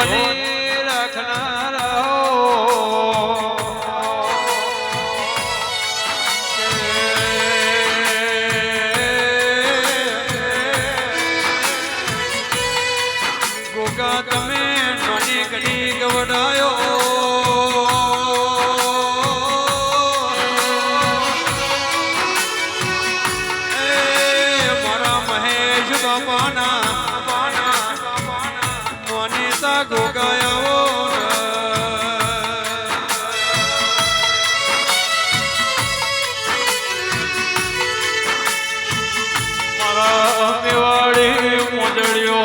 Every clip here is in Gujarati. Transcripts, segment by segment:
ભોની રાખનારા ગોગા તમે નોની ઘડી ગવડાયો મારા મહેશ બાપાના મોનીતા ગોગાયો મારા મેવાડી મોજડીઓ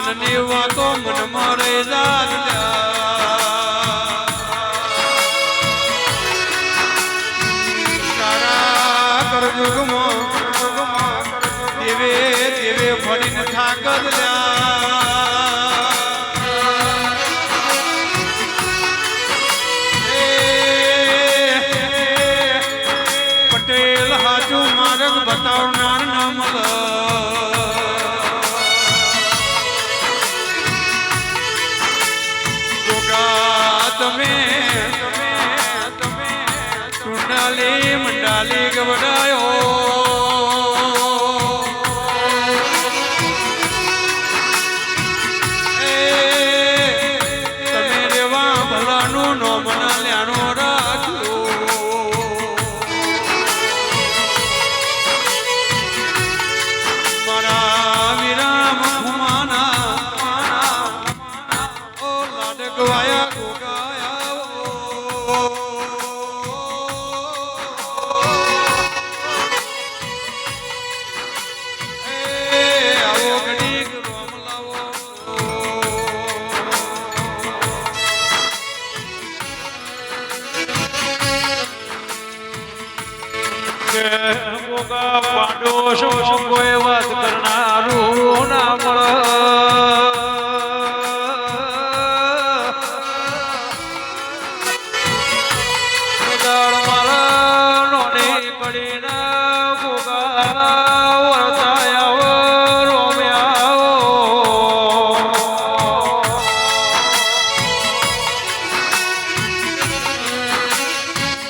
મનની વાતો મનમાં રહી જાત તારા કરજુગમાં દેવે દેવે ફરીને થાકત પટેલ હાચું માર્ગ બતાવનાર ન મળ તમે ટુંડાલી મંડાલી ગવડાયો તમે રેવા ભલાનું નો મના લ્યાનો રાખો મારા વિરામ ભુમાના ઓ લાડકવાયા પાડોશ કોઈ વાત કરનારું ના મળે મારા નોની કડીના ગોગા વર્તાયા રોમ્યા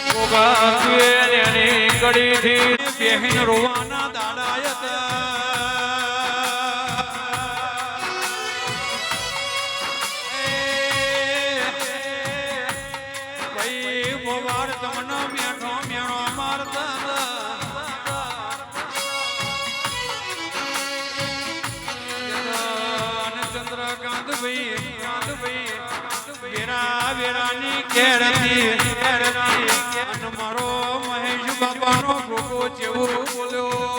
ગોગા એની કડીથી બેહીન રોવાના દાડાયત ભાઈ મોવાર તમને મેઠો મેણો મારતા ચંદ્રકાંત ભાઈ વેરા વેરાની કેરતી અને મારો મહેશ બાપાનો ગોગો જેવો બોલ્યો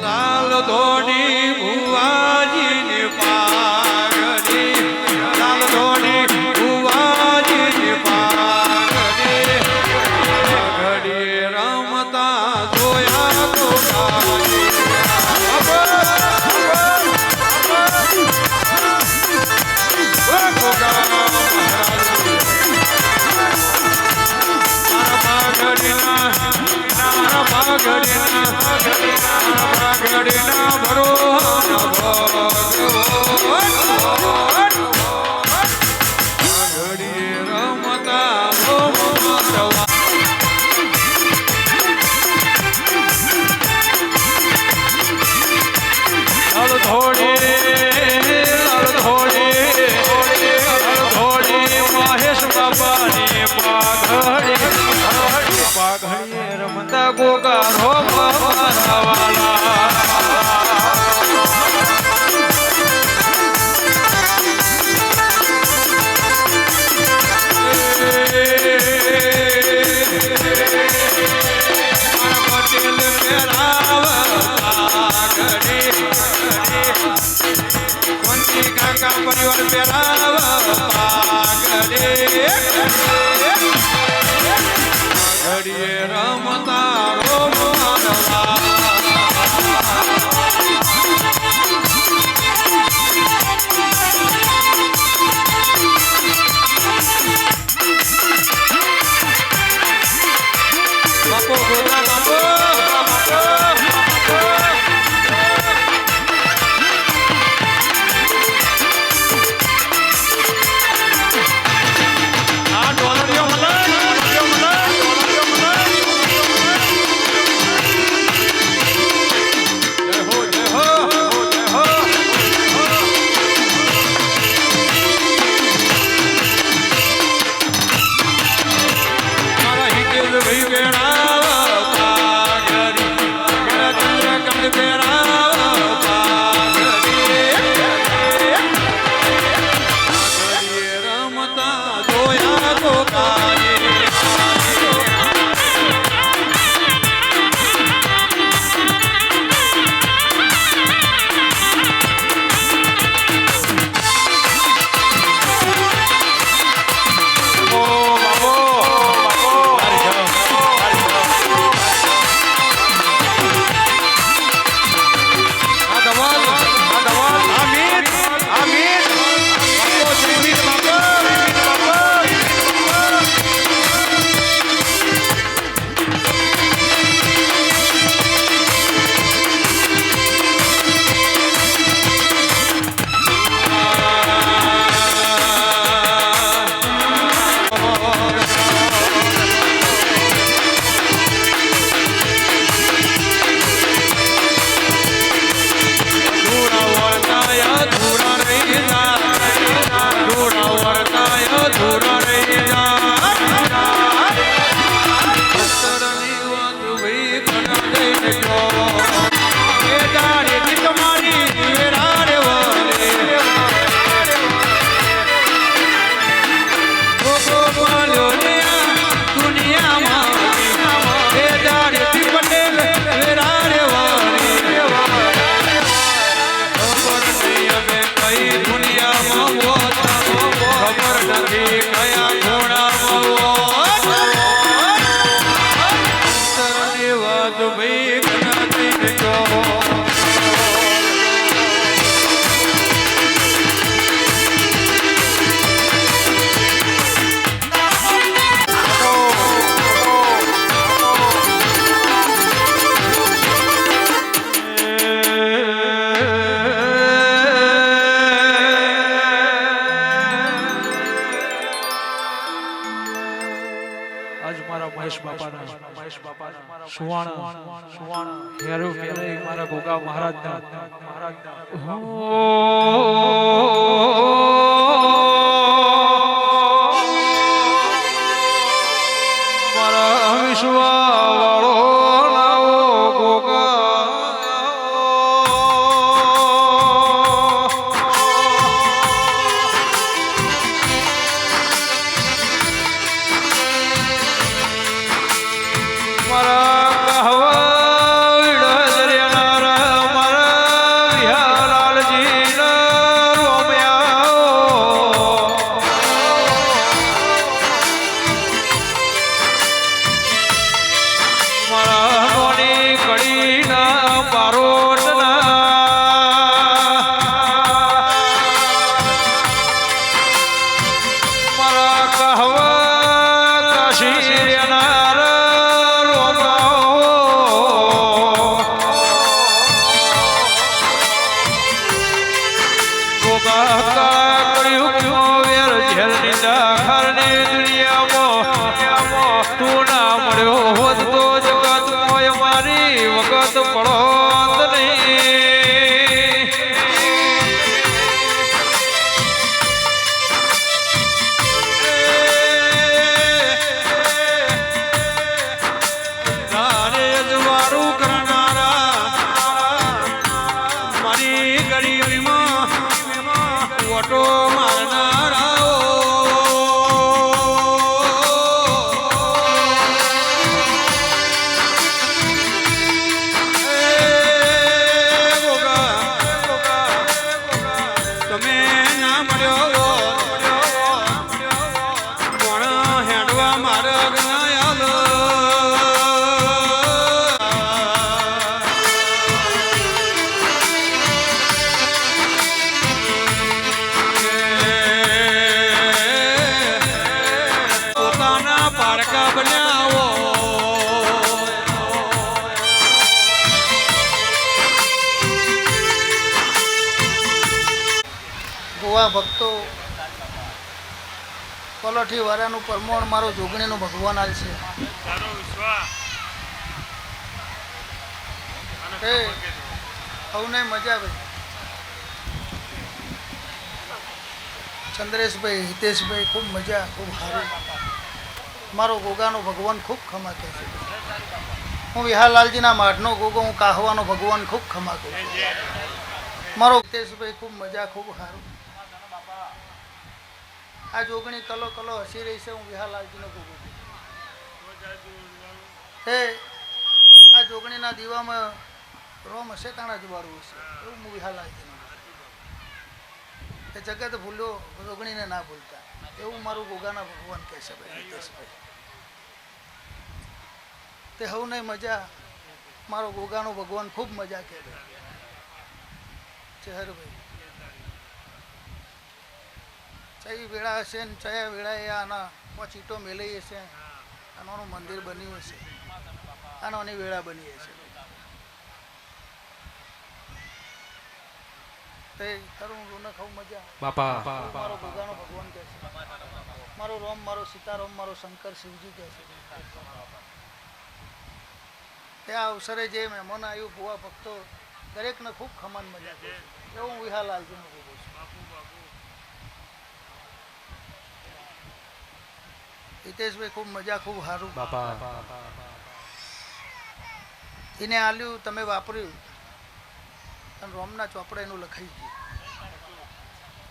લાલ ધોની ભુવાજી ને પાગડી લાલ ધોની ભુવાજી ને પાગડી ઘડી રમતા જોયા ગોગાજી ભગવાન ઘડીએ રમતા રોમવા બાપો ગોરા બાપો મારા ગોગા મહારાજ મારા વિશ્વાવાળો લાવો ગોગા ગરીબીમાં ઓટો મારનારાઓ કોલોઠી વાળાનું પરમોણ મારો જોગણીનું ભગવાન હાલ છે. એ સૌને મજા ભાઈ. ચંદ્રેશભાઈ, હિતેશભાઈ, ખૂબ મજા, ખૂબ સારું. મારો ગોગાનો ભગવાન ખૂબ ખમા કહે છે. હું વિહારલાલજીના માઢનો ગોગો, હું કાહવાનો ભગવાન ખૂબ ખમા કહું છું. મારો હિતેશભાઈ ખૂબ મજા, ખૂબ સારું. આ જોગણી કલો કલો હસી રહી છે. હું વિહારલાલજીનો ગોગો છું. હે આ જોગણીના દીવામાં રોમ હશે તાણા જવાળું હશે એવું હું વિહારલાલજીનો. એ જગત ભૂલ્યો જોગણીને ના ભૂલતા એવું મારું ગોગાના ભગવાન કહે છે ભાઈ હિતેશભાઈ. તે હવને મજા, મારો ગોગાનો ભગવાન ખૂબ મજા કે ભાઈ ચહેરભાઈ. ચઈ વેળા હશે ને ચયા વેળાએ આના ચીટો મેલાઈ હશે, આનું મંદિર બન્યું હશે, આનોની વેળા બની હશે. તે ખરું રોનક હવ મજા બાપા. મારો ગોગાનો ભગવાન કહે છે. મારો રોમ, મારો સીતારામ, મારો શંકર શિવજી કહે છે. તે આ અવસરે જે મહેમાન આવ્યું ભુવા ભક્તો દરેકને ખૂબ ખમાન મજા કહે છે. એવું હું વિહારલાલજીનો ગોગો છું. હિતેશભાઈ ખૂબ મજા, ખૂબ સારું. એને આલ્યું તમે વાપર્યું અને રોમના ચોપડા એનું લખાઈ ગયું.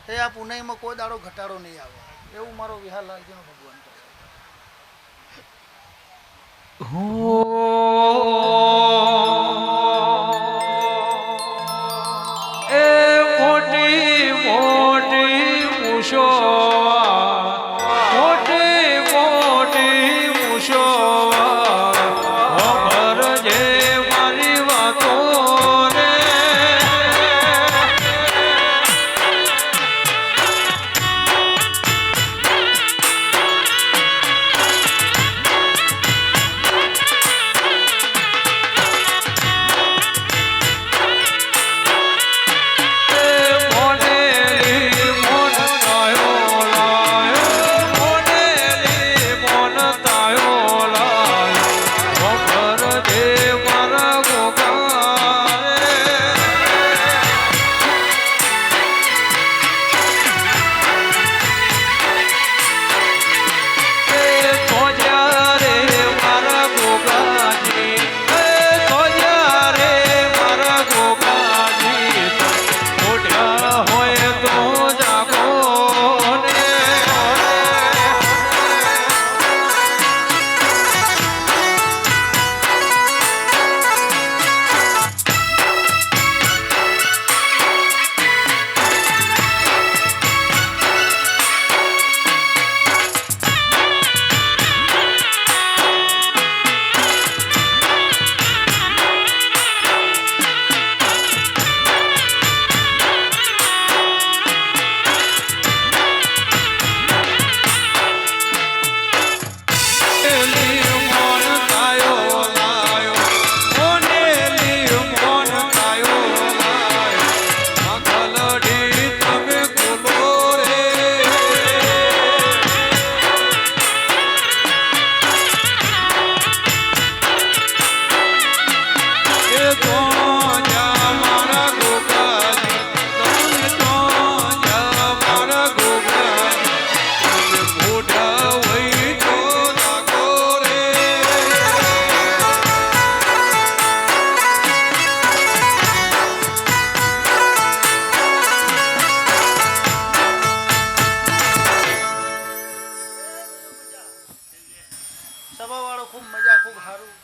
એ આ પુનાઈમાં કોઈ દાડો ઘટાડો નહીં આવે એવું મારો વિહારલાલજીનો ભગવાન કહે એ મોટી મોટી મૂછો, મોટી મોટી મૂછો ભરજે મારી વાતો રે. સભાવાળો ખૂબ મજા, ખૂબ સારું.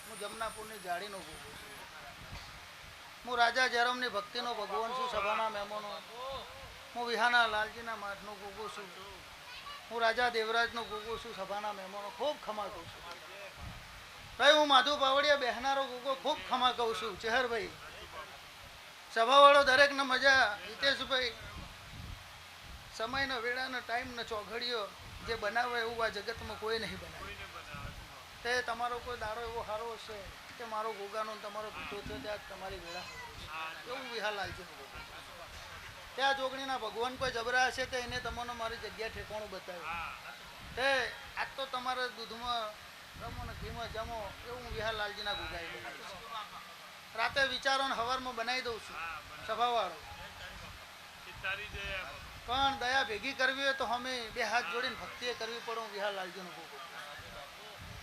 હું જમનાપુરની જાળીનો ગોગો છું. હું રાજા જયરામની ભક્તિનો ભગવાન છું. સભાના મહેમાનો, હું વિહાના લાલજીના માઠનો ગોગો છું. હું રાજા દેવરાજનો ગોગો છું. સભાના મહેમાનો ખૂબ ખમા કહું છું. ભાઈ હું માધુ પાવડિયા બેહનારો ગોગો ખૂબ ખમા કહું છું. ચહેરભાઈ, સભાવાળો દરેકને મજા. હિતેશભાઈ, સમયનો વેળાનો ટાઈમનો ચોઘડિયો જે બનાવે એવું આ જગતમાં કોઈ નહીં બનાવે. તે તમારો કોઈ દાડો એવો સારો હશે કે મારો ગોગાનો તમારો પીઠો છે ત્યાં તમારી વેળા એવું વિહારલાલજીનો ગોગો. ત્યાં જોગણીના ભગવાન કોઈ જબરા હશે તો એને તમને મારી જગ્યા ઠેકાણું બતાવ્યું. તે આજ તો તમારે દૂધમાં રમો ને ઘીમાં જમો એવું વિહાર લાલજીના ગુગાઈ ગયું. રાતે વિચારો ને હવારમાં બનાવી દઉં છું સભાવાળો. પણ દયા ભેગી કરવી હોય તો અમે બે હાથ જોડીને ભક્તિએ કરવી પડે. હું વિહાર લાલજીનો ગુગો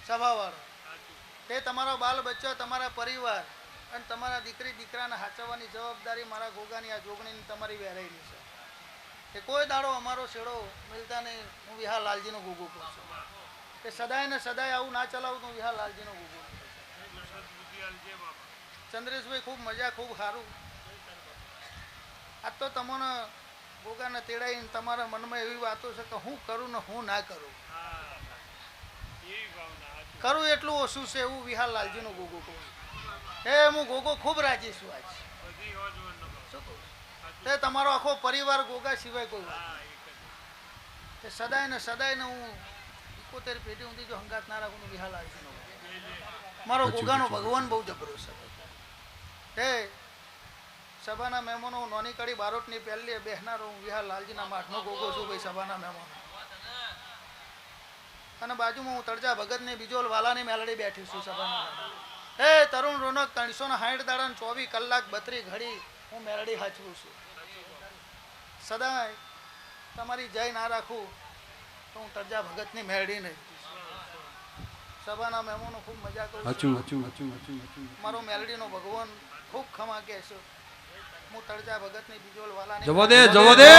સભાવાળો. તે તમારો બાલ બચ્ચો, તમારા પરિવાર અને તમારા દીકરી દીકરાને સાચવવાની જવાબદારી મારા ગોગાની આ જોગણીની તમારી વેરાયેલી છે. કે કોઈ દાડો અમારો શેડો મિલતા નહીં. હું વિહાર લાલજીનો ગુગો કહું છું કે સદાય ને સદાય આવું ના ચલાવું. હું વિહાર લાલજીનો ગુગો. ચંદ્રેશભાઈ ખૂબ મજા, ખૂબ સારું. આજ તો તમને ગોગાને તેડાઈને તમારા મનમાં એવી વાતો છે કે હું કરું ને હું ના કરું. કરું એટલું ઓછું છે એવું વિહાર લાલજીનો ગોગો કહું. એ હું ગોગો ખૂબ રાજી છું આજ. શું કહું? તે તમારો આખો પરિવાર ગોગા સિવાય કોઈ વાત તે સદાય ને હું 71 પેઢી ઊંધી જો હંગાત ના રાખું. વિહાર લાલજીનો મારો ગોગાનો ભગવાન બહુ જબરો છે. તે સભાના મહેમાનો નોની કડી બારોટની પહેલી બેહનારો હું વિહાર લાલજીના માઠનો ગોગો છું ભાઈ. સભાના મહેમાનો અને બાજુમાં હું તળજા ભગતની બીજોલ વાલાની મેલડી બેઠી છું. સભાના એ તરુણ રોનક 360 દાડા 24 કલાક 32 ઘડી હું મેલડી હાચવું છું. સદાય તમારી જય ના રાખું તો હું તળજા ભગતની મેલડી નહીં. સભાના મહેમાનો ખૂબ મજા કરું. મારો મેલડીનો ભગવાન ખૂબ ખમા કે છે. હું તળજા ભગતની બીજોલ વાલાની જવો દે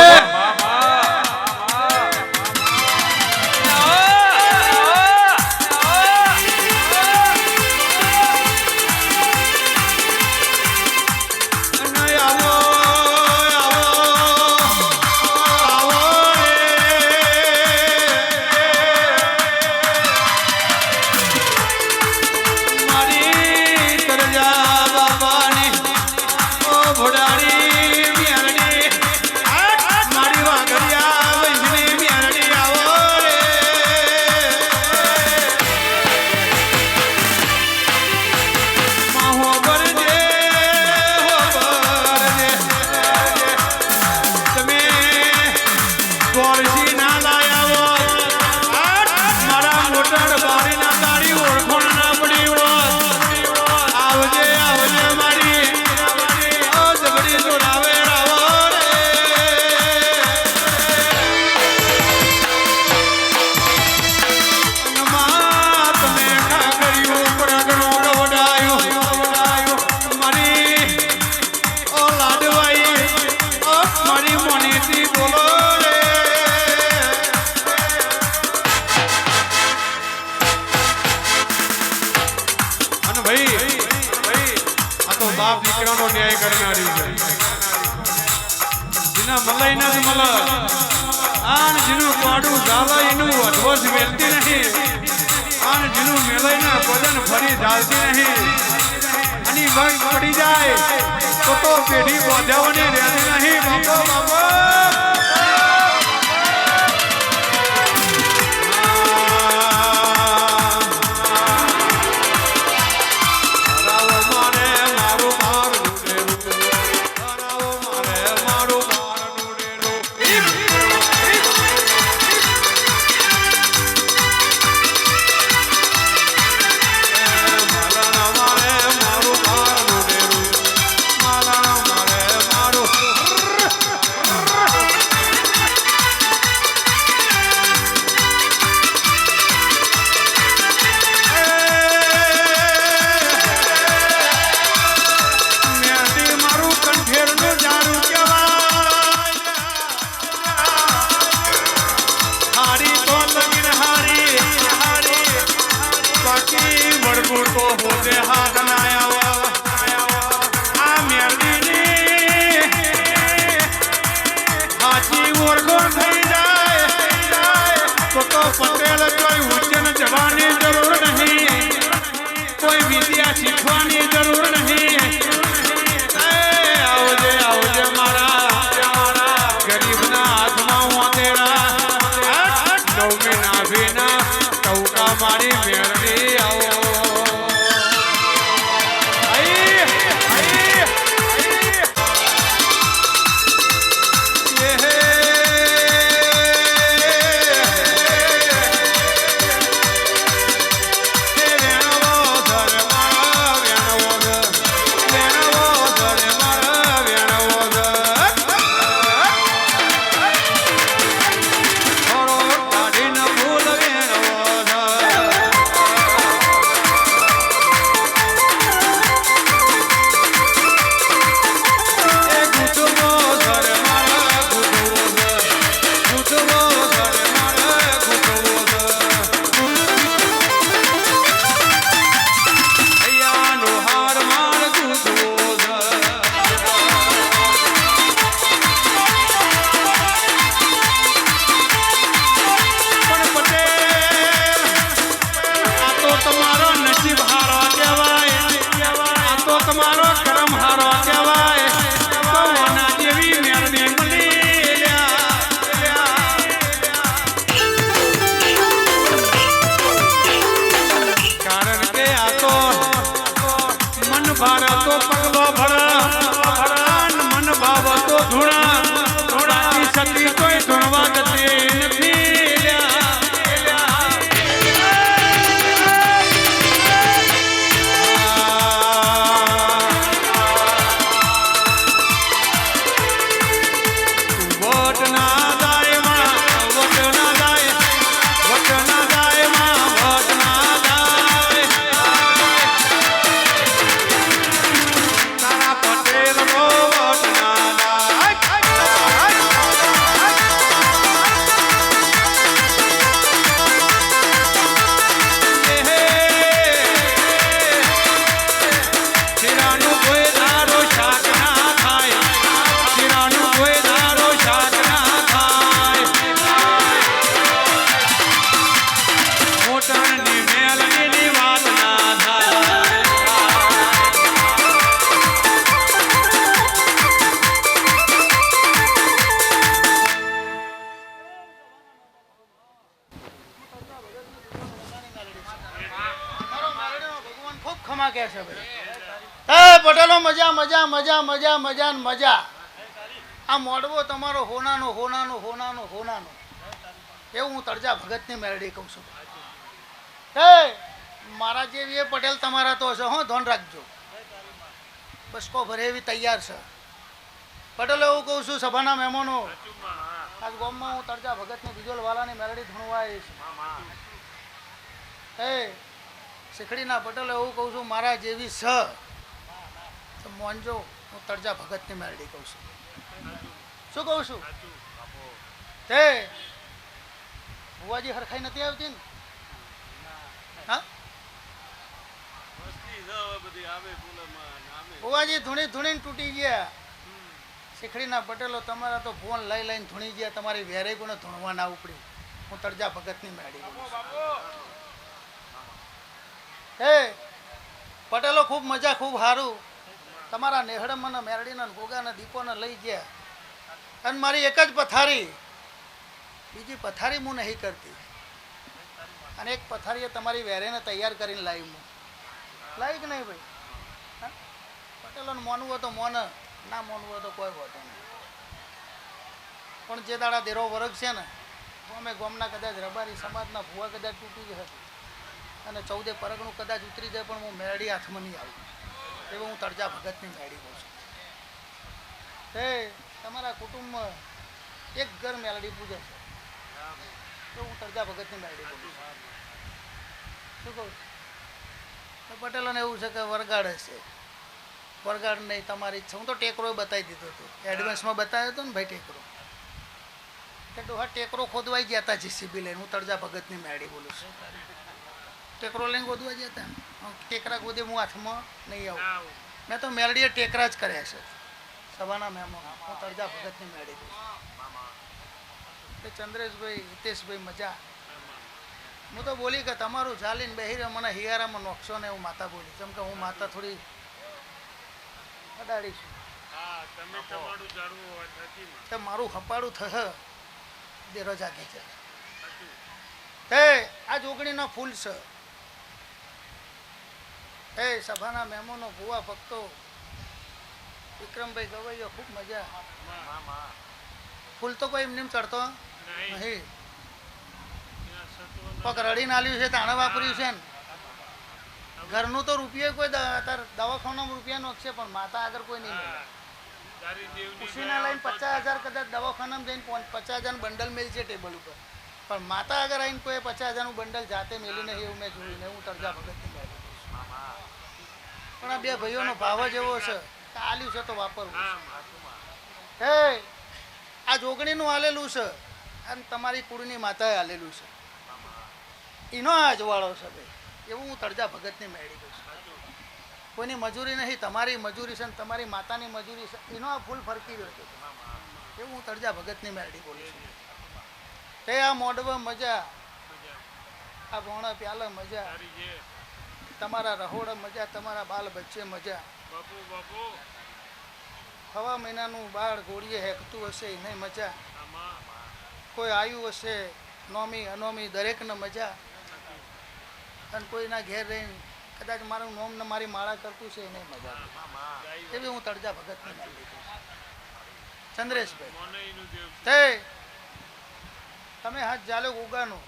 બાપ દીકરાનો ન્યાય કરનારી છે. જેના મલાઈ ના મલ આન જેનું પાડું ઝાલા એનું અધવજ વેલતી નહીં. આન જેનું મેલાઈ ના પદન ફરી ઝાલતી નહીં. અને વગ પડી જાય તો પેઢી બોધાવાની રહેતી નહીં. બાપો પટેલ કોઈ ઉચ્ચન જવાની જરૂર નહીં. કોઈ વિદ્યા શીખવાની જરૂર નહીં. આવજે મારા ગરીબના હાથમાં વાંધેડા નવમી નાભીના ટૌકા મારી મેળવી આવો. સતી તોય ધૂણવા જતી નથી લ્યા. વટ ના જાય માં, વટ ના જાય, વટ ના જાય માં, વટ ના જાય. તારા પટેલ નો વટ ના જાય. શિરાનું કોઈ દારો શાક ના થાય, શિરાનું કોઈ દારો શાક ના થાય. મોટણની મેલડીની વાત ના થાય. મારો મેલડીનો ભગવાન ખૂબ ખમા કહે છે ભાઈ. પટેલો મજા મજા મજા મજા મજા ને મજા. આ મોડવો તમારો હોનાનો હોનાનો હોનાનો હોનાનો, એવું હું તળજા ભગતની મેલડી કહું છું. મારા જેવી એ પટેલ તમારા તો હશે, હો ધોન રાખજો. બસકો ભરે એવી તૈયાર છે પટેલો. એવું કહું છું સભાના મહેમાનો, આજ ગામમાં હું તળજા ભગતની બીજોલવાલાની મેલડી ધૂણવા આવીશ. શીખડીના પટેલો એવું કહું છું, મારા જેવી સ તો મોનજો, હું તળજા ભગતની મેલડી કહું છું. શું કહું છું? ભુવાજી હરખાઈ નથી આવતી ને? હા, ભુવાજી ધૂણી ધૂણીને તૂટી ગયા. શીખડીના પટેલો તમારા તો ફોન લઈ લઈને ધૂણી ગયા, તમારી વેરે કોને ધૂણવા ના ઉપડી. હું તળજા ભગતની મેલડી કહું છું. પટેલો ખૂબ મજા, ખૂબ સારું. તમારા નેહડમના મેરડીના ગોગાના દીપોને લઈ ગયા. અને મારી એક જ પથારી, બીજી પથારી હું નહીં કરતી. અને એક પથારીએ તમારી વેરેને તૈયાર કરીને લાવી. હું લાવી કે નહીં ભાઈ? પટેલોને મોનવું હોય તો મોન, ના મોનવું હોય તો કોઈ હોતો નહીં. પણ જે દાડા દેરો વર્ગ છે ને, અમે ગોમના કદાચ રબારી સમાજના ભૂવા કદાચ તૂટી જ હતી અને 14 પરગણું કદાચ ઉતરી જાય, પણ હું મેરડી હાથમાં નહીં આવું. એવું હું તળજા ભગતની મેરડી કહું છું. તમારા કુટુંબમાં એક ઘર મેલડી પૂજે છે, તો હું તળજા ભગતની મેરડી કહું છું. શું કહું? તો પટેલોને એવું છે કે વરગાડ હશે. વરગાડ નહીં, તમારી ઈચ્છા. હું તો ટેકરો બતાવી દીધો હતો, એડવાન્સમાં બતાવ્યો હતો ને ભાઈ ટેકરો. કે ડોહા ટેકરો ખોદવાઈ ગયા હતા જીસીબી લઈને. હું તળજા ભગતની મેરડી બોલું છું. ટેકરો લઈને ગોદવા જતા, ટેકરા ગોદે હું હાથમાં નહીં આવું. મેં તો મેલડીએ ટેકરા જ કર્યા છે સભાના મહેમાનો. હું તળજા ભગતની મેરડી કહું છું. ચંદ્રેશભાઈ, હિતેશભાઈ મજા. હું તો બોલી કે તમારું ચાલીને બેહી મને હિયારામાં નોખશો ને, હું માતા બોલી. કેમ કે હું માતા થોડી અડાડી છું. તો મારું હપાડું થશે દેરો જાગી છે. આ જોગણીનો ફૂલ છે. સભાના મહેમાનો, ભુવા ભક્તો, વિક્રમભાઈ ગવૈયો, ખૂબ મજા. ફૂલ તો કોઈ એમને ચડતો નહીં. પગ રડીને આલ્યું છે, તાણે વાપર્યું છે ને. ઘરનું તો રૂપિયો કોઈ દવાખાનામાં રૂપિયા નોખશે, પણ માતા આગળ કોઈ નહીં મળે. ખુશીના લઈને 50,000 કદાચ દવાખાનામાં જઈને 50,000 બંડલ મેલ છે ટેબલ ઉપર, પણ માતા આગળ આવીને કોઈ 50,000 બંડલ જાતે મેલી નહીં, એવું મેં જોયું ને. હું તળજા ભગતની મેરડી. પણ આ બે ભાઈઓનો ભાવ જ એવો છે કે આલ્યું છે તો વાપરવું. આ જોગણીનું આલેલું છે અને તમારી કુળની માતાએ આલેલું છે. એનો આજવાળો છે ભાઈ. એવું હું તળજા ભગતની મેરડી કહું છું. કોઈની મજૂરી નહીં, તમારી મજૂરી છે ને તમારી માતાની મજૂરી છે. એનો આ ફૂલ ફરકી રહ્યો છે. એવું હું તળજા ભગતની મેરડી બોલું છું. આ મોડવા મજા, આ ભોણા પ્યાલા મજા, તમારા રહોડા મજા, તમારા બાલ બચ્ચે મજા. હવા મહિનાનું બાળ ગોળીએ હેકતું હશે એને મજા. કોઈ આવ્યું હશે નોમી અનોમી દરેકને મજા. અને કોઈના ઘેર રહીને કદાચ મારું નોમ ને મારી માળા કરતું છે એને મજા. એવી હું તળજા ભગતની મેરડી કહું છું. ચંદ્રેશભાઈ તે તમે હાથ જાલો ગોગાનો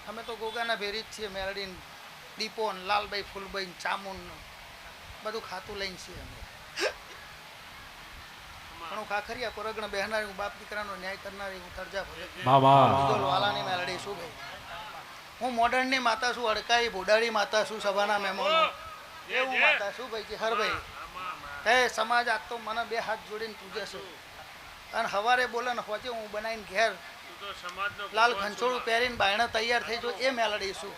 અમે તો ગોગાના ભેરી જ છીએ મેરડીન દીપોન લાલભાઈ ફૂલભાઈ ચામુન બધું ખાતું લઈને છીએ અમે પણ હું ખાખરિયા કોરગણ બેહનારી હું બાપ દીકરાનો ન્યાય કરનારી હું તરજા ભગત વાલાની મેલડી શું ભાઈ હું મોડર્નની માતા છું અડકાઈ ભોડાડી માતા છું સભાના મહેમાનો એવું માતા શું ભાઈ છે હરભાઈ હે સમાજ આજ તો મને બે હાથ જોડીને પૂજે છે અને હવારે બોલે ને હોજે હું બનાવીને ઘેર લાલ ખંચોળું પહેરીને બાયણે તૈયાર થઈ જો એ મેલડી છું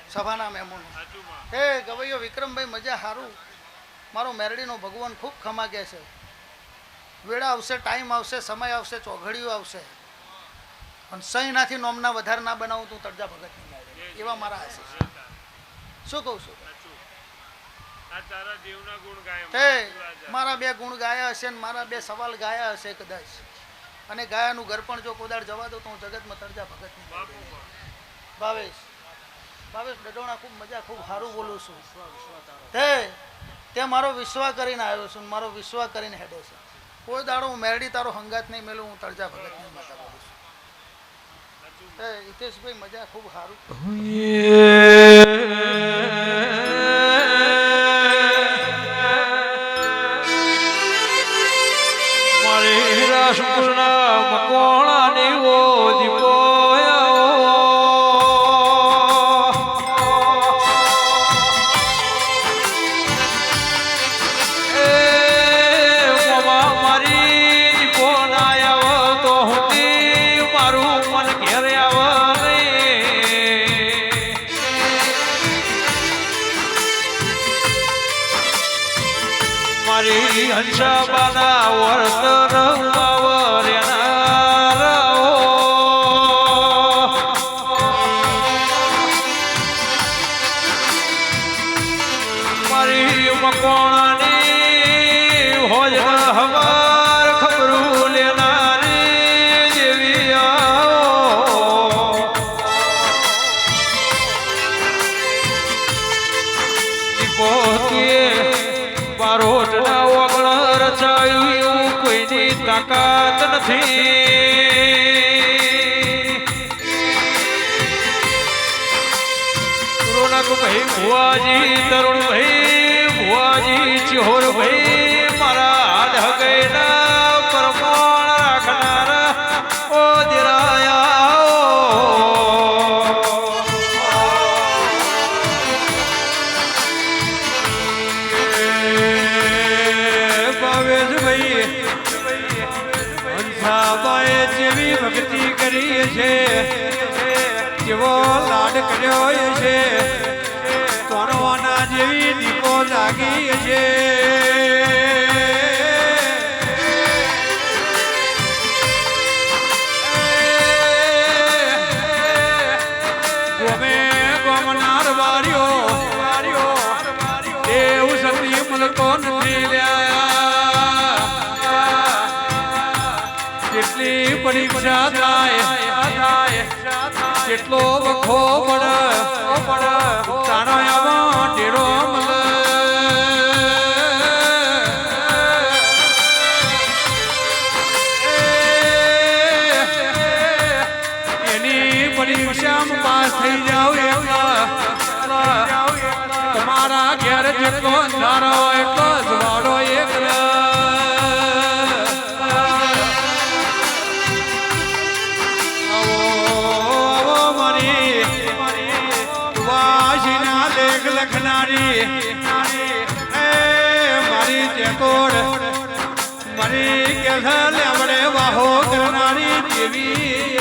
સભાના મહેમાનો હે ગવૈયો વિક્રમભાઈ મજા સારું મારો મેરડીનો ભગવાન ખૂબ ખમા કે છે વેળા આવશે ટાઈમ આવશે સમય આવશે ચોઘડીઓ આવશે પણ સહીનાથી નોમના વધારે ના બનાવું તું તરજા ભગતની મેળવી એવા મારા આશીષ શું કહું છું તે મારા બે ગુણ ગાયા હશે ને મારા બે સવાલ ગાયા હશે કદાચ અને ગાયાનું ઘર પણ જો કોદાળ જવા દો તો હું જગતમાં તરજા ભગતની ભાવેશ ડડોણા ખૂબ મજા ખૂબ સારું બોલું છું તે મારો વિશ્વાસ કરીને આવ્યો છું મારો વિશ્વાસ કરીને હેડે છે કોઈ દાડો હું મેરડી તારો હંગાત નહીં મેલું હું તરજા ભગતની માતા બોલું છું હિતેશભાઈ મજા ખૂબ સારું મારી રાસપુરના મકોણાની ઓ દીપો હંસાબાના વર્ત મારી મકોણાની હોજ હવાર ખબરું લેનારી જેવી બારોટ ના ઓગણ રચાયું કોઈની તાકાત નથી રોનક ભાઈ ભુવાજી તરુણ ભાઈ ભુવાજી ચિહોર ભાઈ મારા હાથ હગેના પરમાણ રાખનારા ઓ દિરાયા જેવી ભક્તિ કરી છે જેવો લાડ કર્યો છે તોરવાના જેવી દીપો લાગી છે ગોમે ગોમનાર વાર્યો દેવ સતી મલકો નથી જેટલી પરીક્ષા થાય જેટલો વખો પડ તારો આવો ઢેરો એની પરીક્ષામાં પાસ થઈ જાવ તમારા ઘેર જેટલો અંધારો એટલો જવાડો એકલા મારી જેકોડ મારી કેસા લેવડે વાહો કરનારી દેવી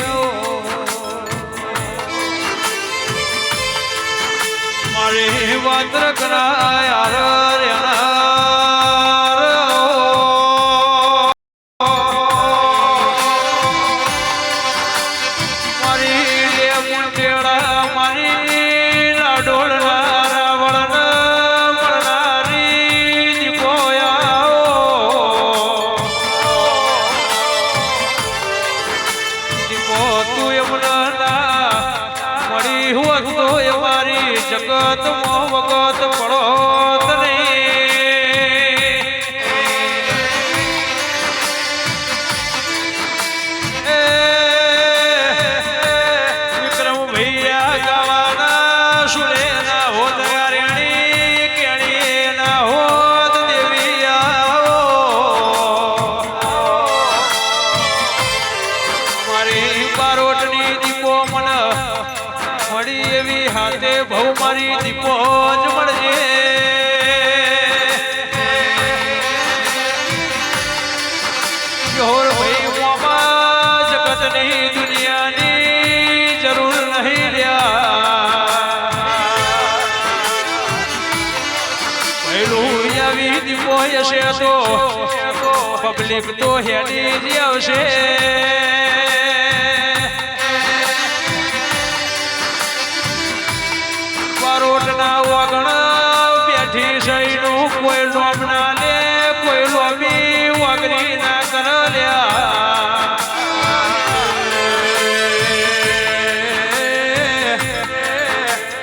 મારી વાત કરાયા જગત મો વગત પડો બારોટની દીપો મન મળી એવી હાથે ભવ મારી દીપો જ મળજે જોર ભાઈ મોમાં જગતની દુનિયાની જરૂર નહીં રહ્યા પહેલું આવી દીપો હશે તો પબ્લિક તો હેડી જ આવશે બારોટના વગણ બેઠી સઈનું કોઈ લોમ ના લે કોઈ લોમી વગરી ના કર લ્યા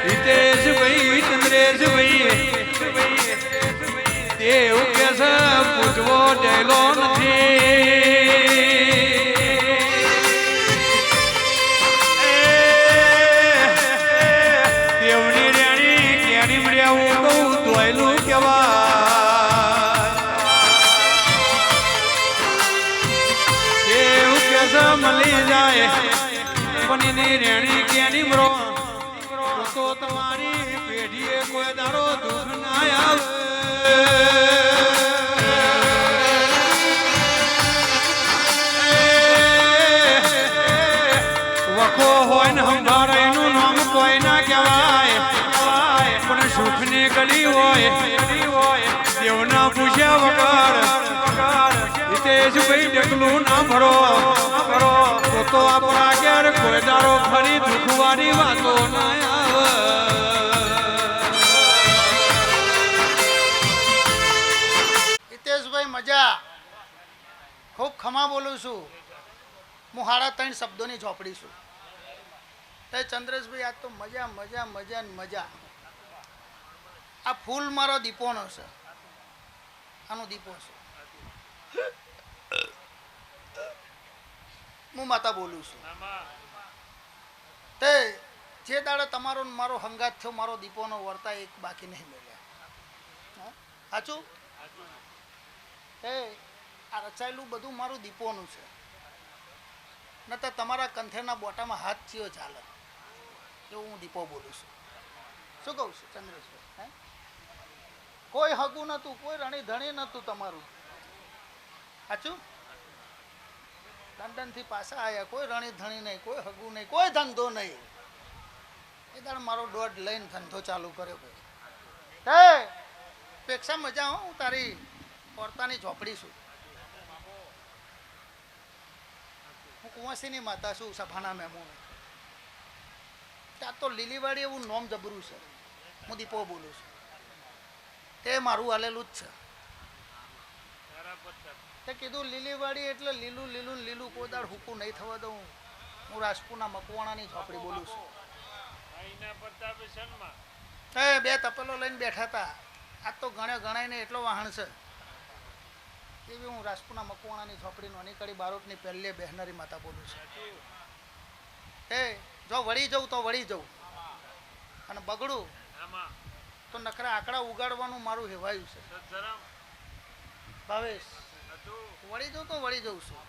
હિતેશભાઈ ચંદ્રેશભાઈ એવું કે છે પૂછવો ડેલો મળી જાય પનીની રેણી કેની મરો તો તમારી પેઢીએ કોઈ દારો દુઃખ ના આવે વખો હોય ને હંભાર એનું નામ કોઈ ના કહેવાય પણ સુખની ગલી હોય દેવના પૂછ્યા વગર હિતેશભાઈ ડગલું ના ભરો તો આપણા ઘેર કોઈ દારો ફરી દુખવાની વાતો ના આવે હિતેશભાઈ મજા ખૂબ ખમા બોલું છું હું 3.5 શબ્દોની ઝોપડી છું તે ચંદ્રેશભાઈ આજ તો મજા મજા મજા ને મજા આ ફૂલ મારો દીપોનો છે આનો દીપો છે હું માતા બોલું છું તે જે દાડે તમારો મારો હંગાત થયો મારો દીપોનો વર્તા એક બાકી નહીં મળ્યા સાચું એ આ રચાયેલું બધું મારું દીપોનું છે નતર તમારા કંથેરના બોટામાં હાથ થયો ચાલે એવું હું દીપો બોલું છું શું કહું છું ચંદ્રેશભાઈ કોઈ હગું નહોતું કોઈ રણી ધણી નહોતું તમારું સાચું લંડનથી પાછા આવ્યા કોઈ રણી ધણી નહીં કોઈ હગું નહીં કોઈ ધંધો નહીં એ દાડ મારો દોઢ લઈને ધંધો ચાલુ કર્યો ભાઈ હે પેક્ષા મજા હો હું તારી પોરતાની ઝોપડી છું હું કુંવાસીની માતા છું સભાના મેમો ત્યાં તો લીલીવાડી એવું નોમ જબરું છે હું દીપો બોલું છું તે મારું હાલેલું જ છે તે કીધું લીલીવાડી એટલે લીલું લીલું લીલું કોઈ દાડ હુકું નહીં થવા દઉં હું રાજપુરના મકવાણાની ઝોપડી બોલું છું એ બે તપેલો લઈને બેઠા હતા આજ તો ગણાઈને એટલો વાહણ છે એવી હું રાજપુરના મકવાણાની ઝોપડી નોની કડી બારોટની પહેલી બહેનારી માતા બોલું છું એ જો વળી જવું તો વળી જવું અને બગડું તો નકરા આંકડા ઉગાડવાનું મારું હેવાયું છે ભાવેશ વળી જવું તો વળી જઉં છું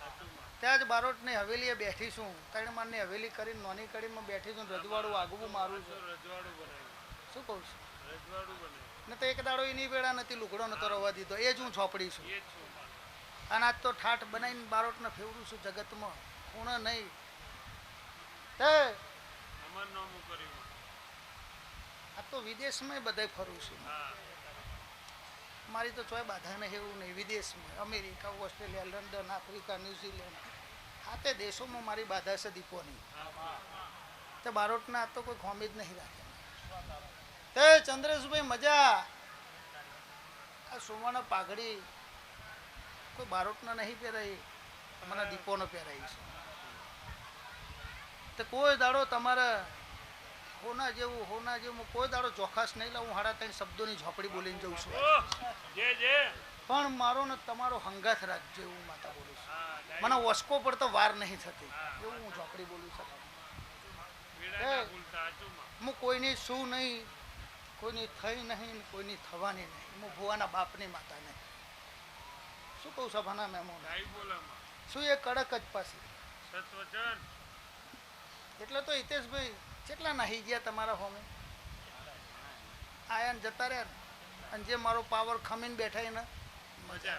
ત્યાં જ બારોટની હવેલીએ બેઠી છું 3 માળની હવેલી કરીને નોની કડીમાં બેઠી છું રજવાડું આગવું મારું છે શું કહું છું ને તો એક દાડો એની વેળા નથી લુગડો નતો રવા દીધો એ જ હું ઝોપડી છું અને આજ તો ઠાઠ બનાવીને બારોટને ફેવરું છું જગતમાં પૂર્ણ નહીં આ તો વિદેશમાં બધે ફરું છું મારી તો ચોય બાધા નહીં એવું નહીં વિદેશમાં America Australia London Africa New Zealand આ તે દેશોમાં મારી બાધા છે દીપોની તે બારોટના તો કોઈ ખોમી જ નહીં રાખે તે ચંદ્રેશભાઈ મજા આ સોમાના પાઘડી કોઈ બારોટના નહીં પહેરાઈ મને દીપોનો પહેરાઈ છે તો કોઈ દાડો તમારે હોના જેવું કોઈ દાડો ચોખાસ નહીં લાવું 3.5 શબ્દોની ઝોપડી બોલીને જઉં છું પણ મારો ને તમારો હંગાથ રાખજો એવું માતા બોલું છું મને વસકો પડતો વાર નહીં થતી એવું હું ઝોપડી બોલું છું હું કોઈની શું નહીં કોઈની થઈ નહીં કોઈની થવાની નહીં હું ભુવાના બાપની માતા નહીં શું કહું સભાના મહેમાન શું એ કડક જ પાછી એટલે તો હિતેશભાઈ કેટલા નાહી ગયા તમારા હોમે આયા ને જતા રહ્યા ને. અને જે મારો પાવર ખમીને બેઠા ને મજા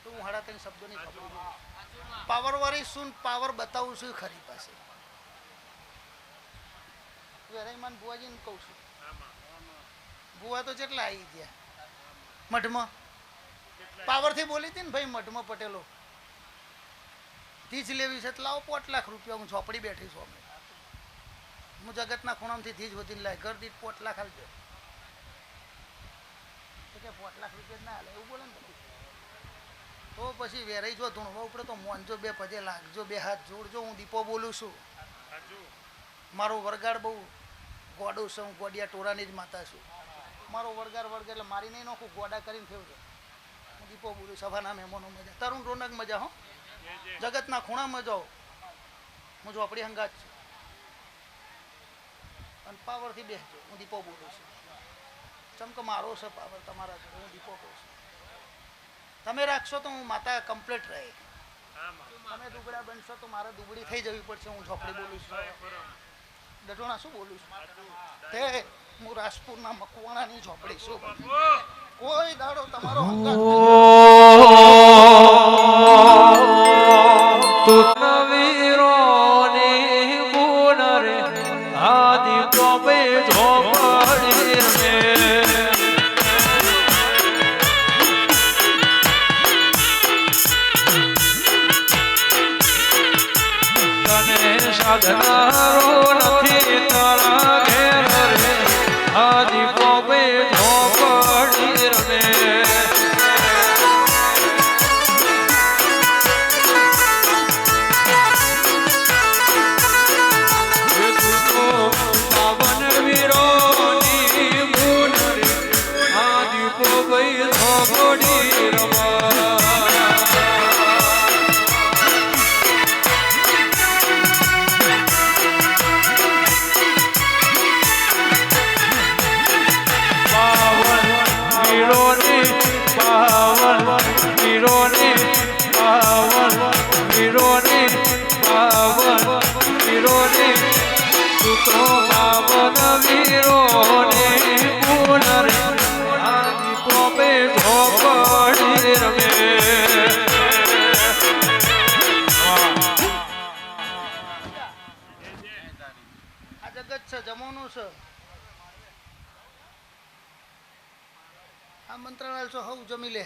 તો હું હાડા ત્રણ શબ્દો નહીં ખબર પાવર વાળી શું પાવર બતાવું છું ખરી પાસે વેરાઈમાન બુવાજીને કહું છું બુવા તો કેટલા આવી ગયા મઢમાં પાવરથી બોલી હતી ને ભાઈ મઢમાં પટેલો ધીજ લેવી છે લાવો 5 લાખ રૂપિયા હું ઝોપડી બેઠી છું અમે હું જગતના ખૂણામાંથી ધીજ વધીને લાય ઘર દીઠ 5 લાખ હાલજો કે 5 લાખ રૂપિયા ના હાલે એવું બોલે ને તો પછી વેરાઈ જો ધૂણવા ઉપડે તો મોનજો 2 પગે લાગજો 2 હાથ જોડજો હું દીપો બોલું છું મારો વરગાડ બહુ ગોડું છે હું ગોડિયા ટોરાની જ માતા છું મારો વરગાડ એટલે મારી નહીં નોખું ગોડા કરીને ફેવજો હું દીપો બોલું સભાના મહેમાનો મજા તરુણ રોનક મજા હો જગતના ખૂણામાં જાઓ હું ઝોપડી હંગાત છું અને પાવરથી બેસજો હું દીપો બોલું છું ચમકે મારો છે પાવર તમારા જોડે હું દીપો કહું છું તમે રાખશો તો હું માતા કમ્પ્લીટ રહે તમે દુબળા બનશો તો મારે દુબળી થઈ જવી પડશે હું ઝોપડી બોલું છું દટોણા શું બોલું છું તે હું રાજપુરના મકવાણાની ઝોપડી છું કોઈ દાડો તમારો સાધનારો નથી તારા ઘેર રે આ દીપો બે ઝોપડી રમે પાવન વીરોની મૂન રે આ દીપો બે ઝોપડી રમા જમવાનું છે આ મંત્રાલય છો હવ જમી લે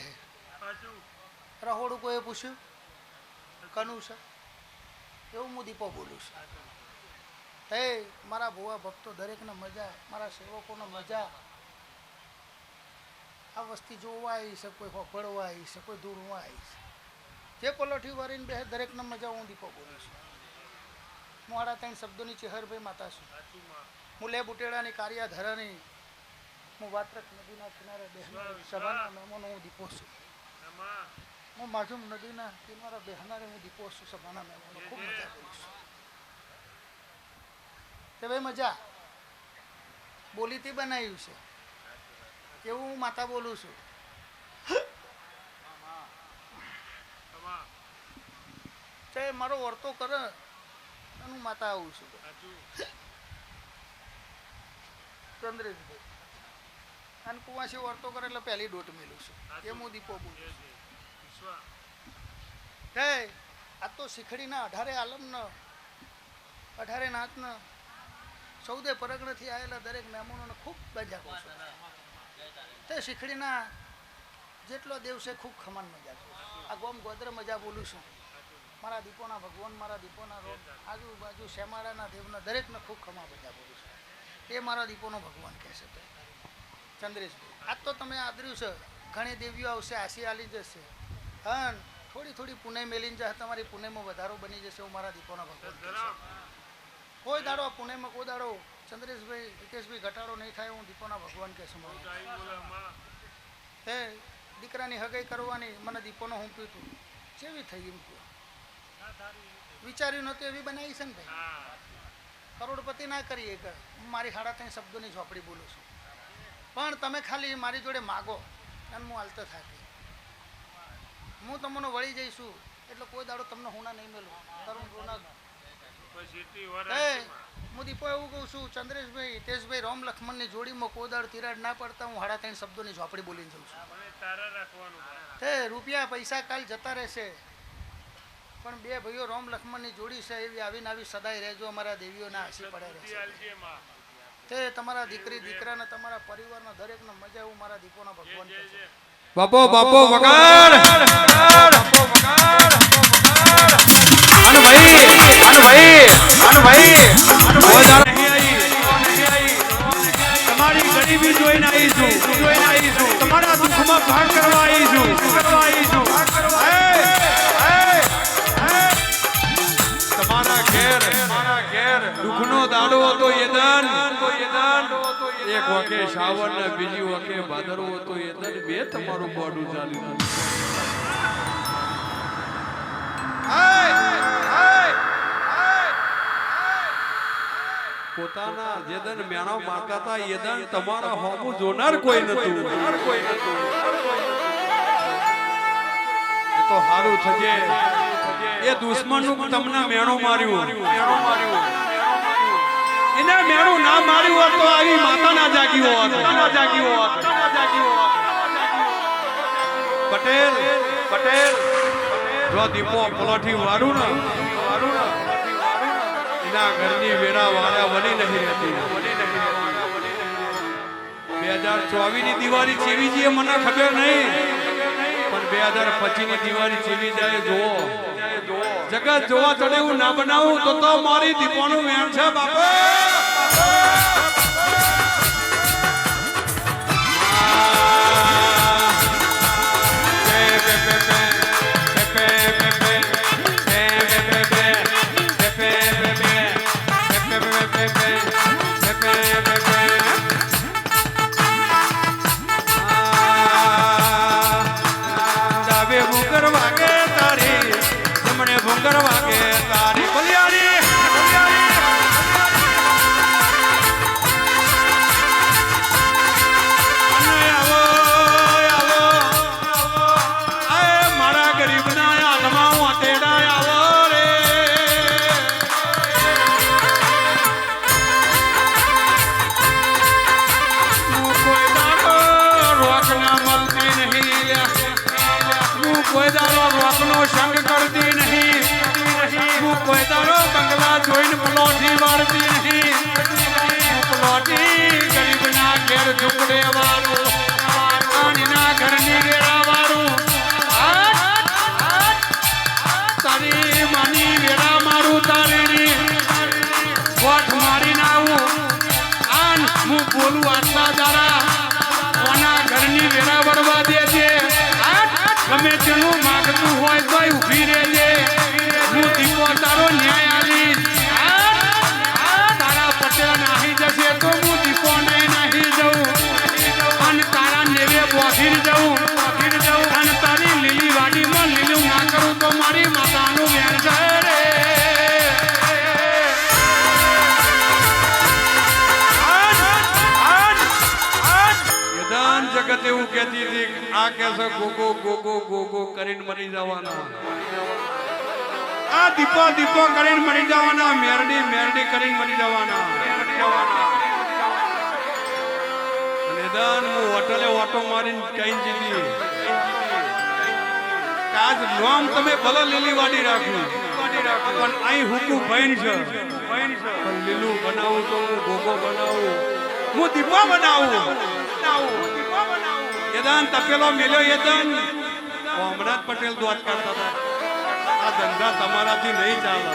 રહોડું કોઈ પૂછ્યું કનું છે એવું હું દીપો બોલું છું હે મારા ભુવા ભક્તો દરેકને મજા મારા સેવકોને મજા આ વસ્તી જોવા આવી છે કોઈ હોફળવા આવી છે કોઈ દૂરવા આવી છે જે પલોઠી વારીને બે દરેકને મજા હું દીપો બોલું છું હું હાડા 3 શબ્દોની ચેહરભાઈ માતા છું હું લે બુટેડાની કાર્યાધરાની હું વાત્રક નદીના કિનારે બેહનારી સભાના મહેમાનો હું દીપો છું હું માધુમ નદીના કિનારે બેહનારે હું દીપો છું સભાના મહેમાનો ખૂબ મજા કરું છું તે ભાઈ મજા બોલીથી બનાવ્યું છે એવું હું માતા બોલું છું તે મારો વર્તો કરે હું માતા આવું છું ચંદ્રેશભાઈ અને કુવાસી વર્તો કરે એટલે પહેલી ડોટ મેલું છું એ હું દીપો બોલું છું હે આ તો શીખડીના 18 આલમના 18 નાથના 14 પરગણથી આવેલા દરેક મહેમાનોને ખૂબ મજા કરું છું તે શીખડીના જેટલો દેવ છે ખૂબ ખમાન મજા કરું આ ગોમ ગોદર મજા બોલું છું મારા દીપોના ભગવાન મારા દીપોના રોગ આજુબાજુ શેમાળાના દેવના દરેકને ખૂબ ખમા મજા બોલું છું એ મારા દીપોનો ભગવાન કહે છે ચંદ્રેશભાઈ આજ તો તમે આદર્યું છે ઘણી દેવીઓ આવશે આશી આલી જશે હા થોડી થોડી પુણે મેલીને જશે તમારી પુણેમાં વધારો બની જશે હું મારા દીપોના ભગવાન કહે છે કોઈ દાડો પુણેમાં કોઈ દાડો ચંદ્રેશભાઈ હિતેશભાઈ ઘટાડો નહીં થાય હું દીપોના ભગવાન કહે છું હે દીકરાની હગાઈ કરવાની મને દીપોનો હું પીતું કેવી થઈ એમ કહું વિચાર્યું નહોતું એવી બનાવી છે ને ભાઈ કરોડપતિ ના કરીએ કે હું મારી 3.5 શબ્દોની ઝોપડી બોલું છું પણ તમે ખાલી મારી જોડે માગો અને હું હાલતો થાકી હું તમને વળી જઈશું એટલે કોઈ દાડો તમને હુના નહીં મેલું તરુણ રોનક હું દીપો એવું કહું છું, ચંદ્રેશભાઈ હિતેશભાઈ રામ લક્ષ્મણની જોડીમાં કોદાળ તિરાડ ના પડતા હું 3.5 શબ્દોની ઝોપડી બોલીને જઉં છું. તે રૂપિયા પૈસા કાલ જતા રહેશે, પણ બે ભાઈઓ રામ લક્ષ્મણની જોડી છે એવી આવીને આવી સદાય રહેજો. અમારા દેવીઓના આશી પડે રહેશે. તે તમારા દીકરી દીકરાને તમારા પરિવારના દરેકને મજા એવું મારા દીપોના ભગવાન કહે છે. બાપો બાપો વગાડ અન ભાઈ તમારી ગરીબી જોઈને આવીશું, તમારા દુઃખમાં ભાગ કરવા આવીશું. તમારા ઘેર દુઃખનો દાડો હતો યદન, એક વખે શ્રાવણ ને બીજી વખે ભાદરવો હતો યદન, બે તમારું બોડું ચાલ્યું. પોતાના જેદન મેણો મારતા યદન તમારા હોમું જોનાર કોઈ નતું. એ તો હારું થજે એ દુશ્મનનું તમને મેણો માર્યું. એને મેણું ના માર્યું હોત તો આવી માતા ના જાગી હોત. પટેલ જો દીપો પલોઠી વારું ને એના ઘરની વેરા વાળા બની નહીં રહેતી. 2024 ની દિવાળી ચેવી છે મને ખબર નહીં, પણ 2025 ની દિવાળી ચેવી જાય જોવો. જગત જોવા ચડે એવું ના બનાવું તો મારી દીપોનું વેણ છે બાપા. કોઈ દારો રોકનો સંગ કરતી નહીં, કોઈ દારો બંગલા જોઈને પલોઠી વાળતી નહીં. પલોઠી ગરીબના ઘેર ઝૂંપડે વાળું, આનીના ઘરની વેરા વાળું, તારી માની વેરા મારું તારી ગોઠ મારીને આવું. આન હું બોલું આટલા દારા કોના ઘરની વેરા વળવા દેજે. ગમે તેનું માગતું હોય તો ઉભી રહેજે. હું દીપો તારો ન્યાય આલીશ. તારા પટેલ નાહી જશે તો હું દીપો નહીં જઉં, અને તારા નેવે બોધીર જઉં, અને તારી લીલી વાડીમાં લીલું ના કરું તો મારી માતાનું વેણ છે રે. જગત એવું કહેતી હતી આ કેસે ગોગો કરીને મરી જવાના, આ દીપો કરીને મરી જવાના, મેરડી કરીને મરી જવાના. અને દાન હું હોટલે ઓટો મારીને કઈ જીધી આજ નામ તમે ભલે લીલી વાડી રાખ્યું, પણ અહીં હુકુ બહેન છે. પણ લીલું બનાવું તો હું ગોગો બનાવું, હું દીપો બનાવું. યદાન તપેલો મેલ્યો યદાન અમરાજ પટેલ દોત કરતા હતા. આ ધંધા તમારાથી નહીં ચાલે.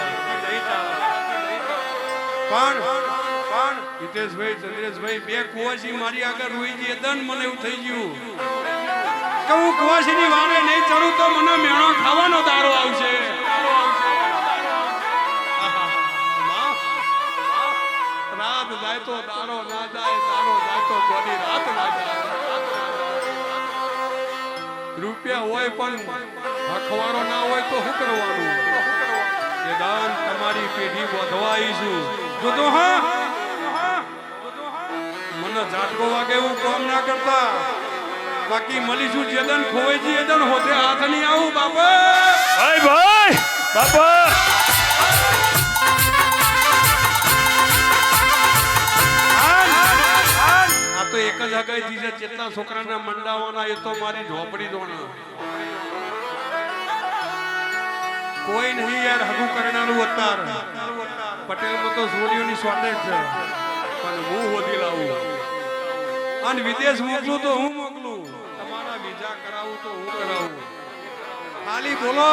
પણ હિતેશભાઈ ચંદ્રેશભાઈ બે કુવાસી મારી આગળ રોઈ ગઈ યદાન મને એવું થઈ ગયું કે હું કુવાસીની વારે નહીં ચડું તો મને મેણો ખાવાનો દારો આવશે. રાત જાય તો દારો ના જાય, દારો જાય તો ગોડી રાત ના જાય. રૂપિયા હોય પણ હખવારો ના હોય તો શું કરવાનું? એ દાન તમારી પેઢી વધવા આવીશું. જોતો હા મને ઝાટકો વાગે એવું કામ ના કરતા. બાકી મળીશું જેદન ખોવાઈજી એદન હોતે હાથ નહીં આવું બાપા. ભાઈ બાપા જ હગાઈ થી છે કેટલા છોકરાના મંડાવાના એ તો મારી ઝોપડી દોણા કોઈ નહીં યાર હગું કરનારું અતાર પટેલમાં તો સોડીઓની શોર્ટેજ છે પણ હું હોધી લાવું અને વિદેશ મોકલું તો હું મોકલું તમારા વિઝા કરાવું તો હું કરાવું ખાલી બોલો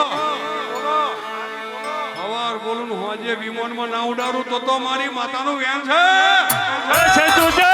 હવાર બોલું હોજે વિમાનમાં ના ઉડાડું તો મારી માતાનું વ્યાન છે